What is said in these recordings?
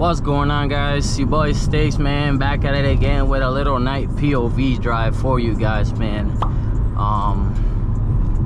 What's going on, guys? Your boy Stakes, man, back at it again with a little night POV drive for you guys, man.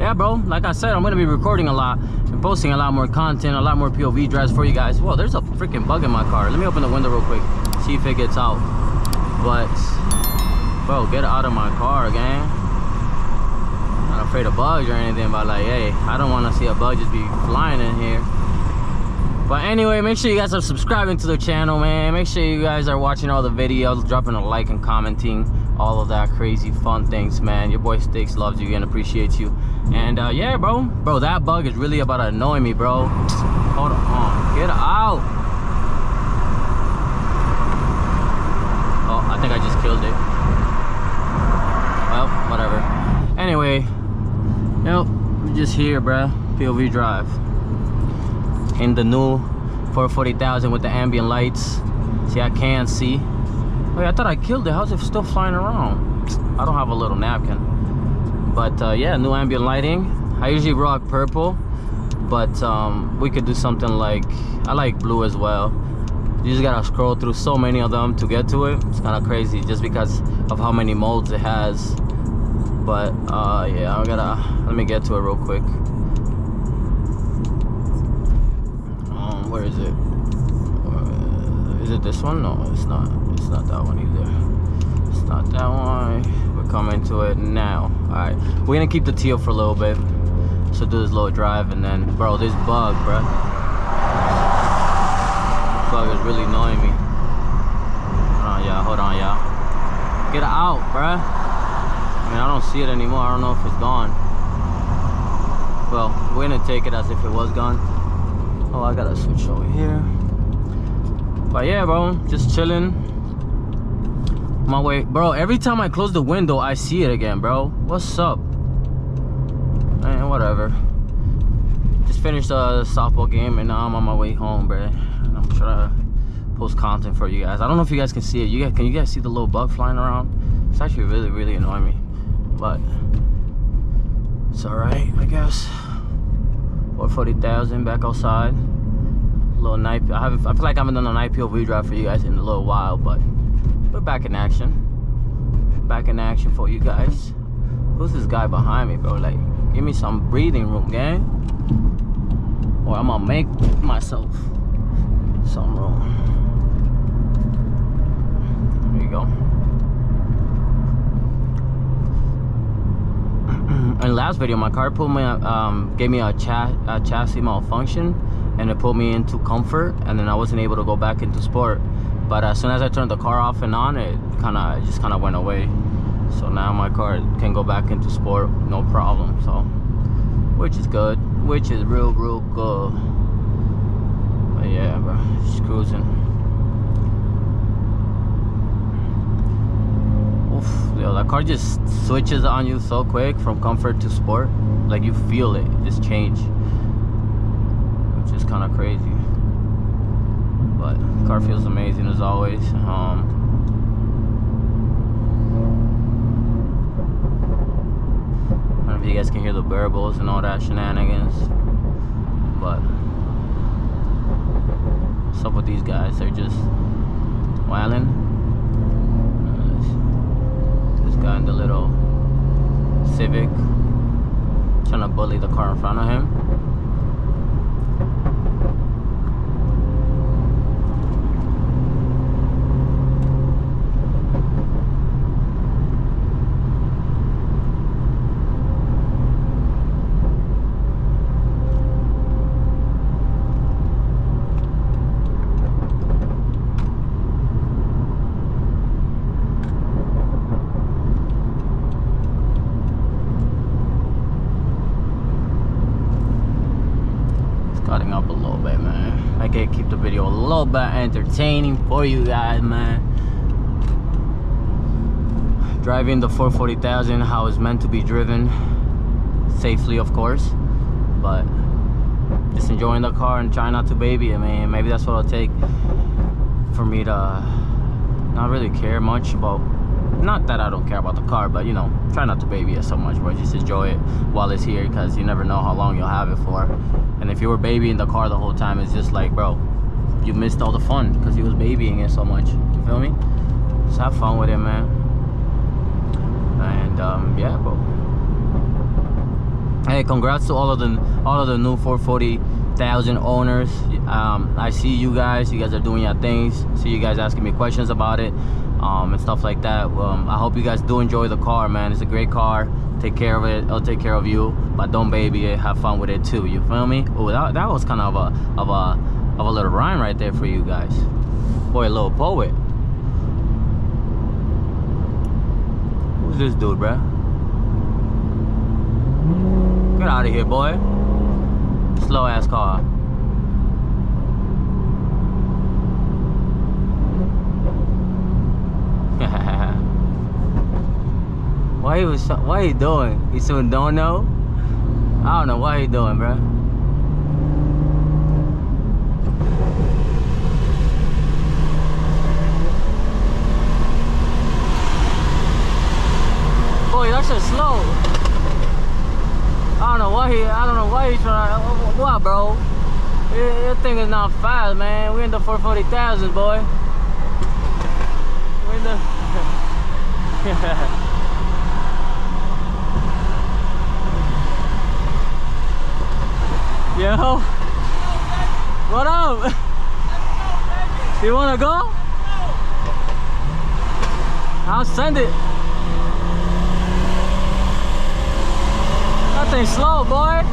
Yeah, bro, like I said, I'm gonna be recording a lot and posting a lot more content, a lot more POV drives for you guys. Whoa, there's a freaking bug in my car. Let me open the window real quick, see if it gets out. But bro, get out of my car, gang. I'm not afraid of bugs or anything, but like, hey, I don't want to see a bug just be flying in here. But anyway, make sure you guys are subscribing to the channel, man. Make sure you guys are watching all the videos, dropping a like and commenting, all of that crazy fun things, man. Your boy Sticks loves you and appreciates you. And yeah, bro, that bug is really about to annoy me, bro. Hold on, get out. Oh, I think I just killed it. Well, whatever. Anyway, yep, we're just here, bro. POV drive in the new 440,000 with the ambient lights. See, I can't see. Wait, I thought I killed it. How's it still flying around? I don't have a little napkin. But yeah, new ambient lighting. I usually rock purple, but we could do something like, I like blue as well. You just gotta scroll through so many of them to get to it. It's kind of crazy just because of how many modes it has. But yeah, let me get to it real quick. Where is it? Is it this one? No, it's not. It's not that one either. It's not that one. We're coming to it now. Alright, we're gonna keep the teal for a little bit. So do this little drive and then, bro, this bug, bro. This bug is really annoying me. Hold on, y'all. Get out, bro. I mean, I don't see it anymore. I don't know if it's gone. Well, we're gonna take it as if it was gone. Oh, I gotta switch over here. But yeah, bro, just chilling. My way, bro. Every time I close the window, I see it again, bro. What's up? Man, whatever. Just finished the softball game, and now I'm on my way home, bro. And I'm trying to post content for you guys. I don't know if you guys can see it. Can you guys see the little bug flying around? It's actually really annoying me, but it's all right, I guess. 440,000 back outside. Little night. I feel like I haven't done a night POV drive for you guys in a little while, but we're back in action. Back in action for you guys. Who's this guy behind me, bro? Like, give me some breathing room, gang. Or I'm gonna make myself some room. There you go. In the last video, my car pulled me, gave me a chassis malfunction, and it pulled me into comfort, and then I wasn't able to go back into sport. But as soon as I turned the car off and on, it just kind of went away. So now my car can go back into sport, no problem. So, which is good, which is real good. But yeah, bro, just cruising. Yo, that car just switches on you so quick from comfort to sport. Like, you feel it just change, which is kind of crazy. But the car feels amazing as always. I don't know if you guys can hear the variables and all that shenanigans, but what's up with these guys? They're just wailing. Guy in the little Civic trying to bully the car in front of him. Up a little bit, man. I can keep the video a little bit entertaining for you guys, man. Driving the 440,000 how it's meant to be driven, safely of course, but just enjoying the car and trying not to baby it, man. Maybe that's what it'll take for me to not really care much about, not that I don't care about the car, but you know, try not to baby it so much, bro. Just enjoy it while it's here, because you never know how long you'll have it for. And if you were babying the car the whole time, it's just like, bro, you missed all the fun because he was babying it so much. You feel me? Just have fun with it, man. And yeah, bro. Hey, congrats to all of the new 440,000 owners. I see you guys are doing your things. See you guys asking me questions about it, and stuff like that. I hope you guys do enjoy the car, man. It's a great car. Take care of it. I'll take care of you, but don't baby it. Have fun with it too. You feel me? Oh, that was kind of a little rhyme right there for you guys. Boy, a little poet. Who's this dude, bruh? Get out of here, boy. Slow ass car. Why he doing? He still don't know? I don't know what he doing, bro. Boy, that shit's slow. I don't know why he's trying. What, bro? Your thing is not fast, man. We in the 440,000, boy. We in the. Yo, what up? You wanna go? I'll send it. That thing's slow, boy.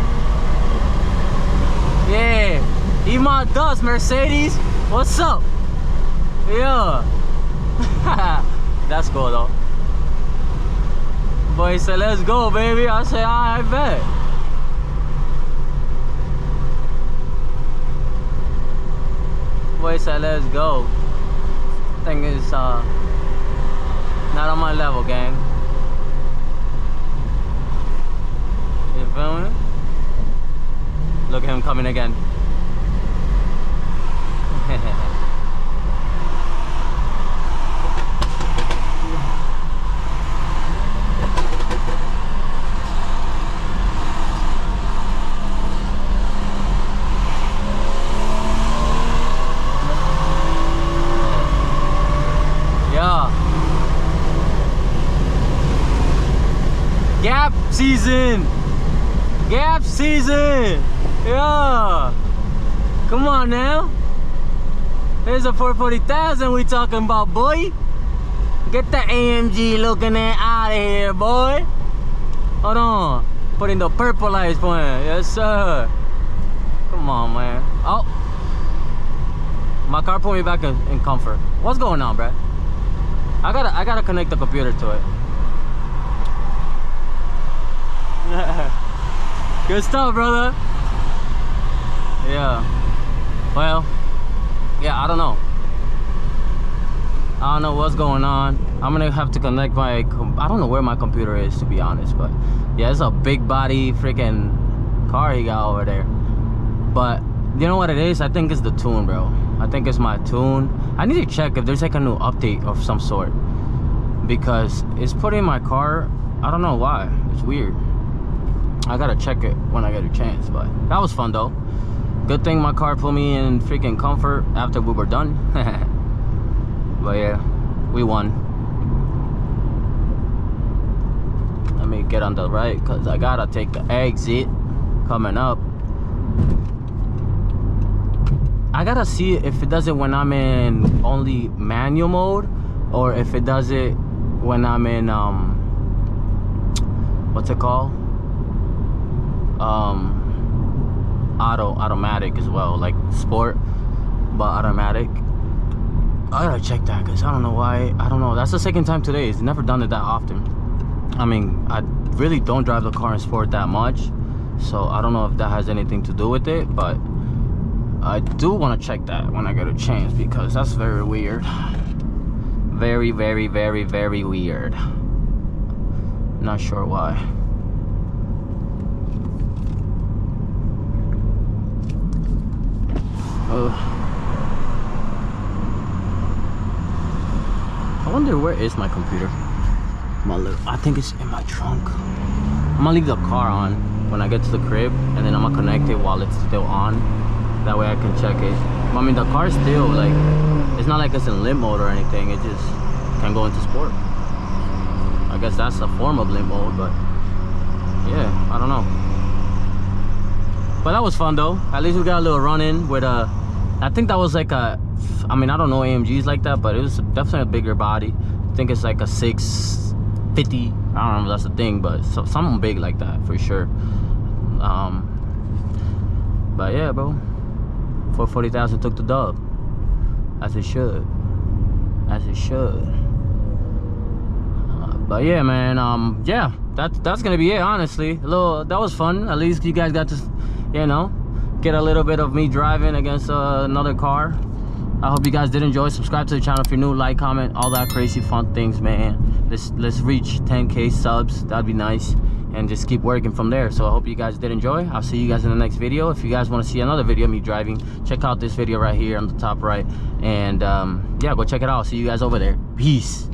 Yeah, eat my dust, Mercedes. What's up? Yeah. That's cool though. Boy said, let's go, baby. I said, I bet. Boy said, let's go. Thing is not on my level, gang. You feel me? Look at him coming again. Gap season. Gap season. Yeah. Come on now. There's a 440,000 we talking about, boy. Get the AMG looking at out of here, boy. Hold on. Putting the purple lights for him. Yes, sir. Come on, man. Oh. My car put me back in comfort. What's going on, bruh? I gotta connect the computer to it. Good stuff, brother. Yeah. Well, yeah, I don't know what's going on. I'm gonna have to connect my I don't know where my computer is, to be honest, but yeah, it's a big body freaking car he got over there. But you know what it is? I think it's the tune, bro. I think it's my tune. I need to check if there's like a new update of some sort, because it's putting my car, I don't know why, it's weird. I gotta check it when I get a chance. But that was fun though. Good thing my car put me in freaking comfort after we were done. But yeah, we won. Let me get on the right, because I gotta take the exit coming up. I gotta see if it does it when I'm in only manual mode, or if it does it when I'm in what's it called, automatic as well, like sport but automatic. I gotta check that, because I don't know why. I don't know, that's the second time today. It's never done it that often. I mean, I really don't drive the car in sport that much, so I don't know if that has anything to do with it, but I do want to check that when I get a chance, because that's very weird. Very, very, very, very weird. Not sure why. I wonder where is my computer. I think it's in my trunk. I'm gonna leave the car on when I get to the crib, and then I'm gonna connect it while it's still on. That way I can check it. I mean, the car's still like, it's not like it's in limp mode or anything. It just can go into sport. I guess that's a form of limp mode, but yeah, I don't know. But that was fun though. At least we got a little run in with a, I think that was like a, I mean, I don't know AMGs like that, but it was definitely a bigger body. I think it's like a 650. I don't know if that's the thing, but something big like that for sure. But yeah, bro, 440,000 took the dub, as it should, as it should. But yeah, man, yeah, that's gonna be it. Honestly, that was fun. At least you guys got to, you know, get a little bit of me driving against another car. I hope you guys did enjoy. Subscribe to the channel if you're new, like, comment, all that crazy fun things, man. Let's reach 10K subs. That'd be nice, and just keep working from there. So I hope you guys did enjoy. I'll see you guys in the next video. If you guys want to see another video of me driving, check out this video right here on the top right, and yeah, go check it out. See you guys over there. Peace.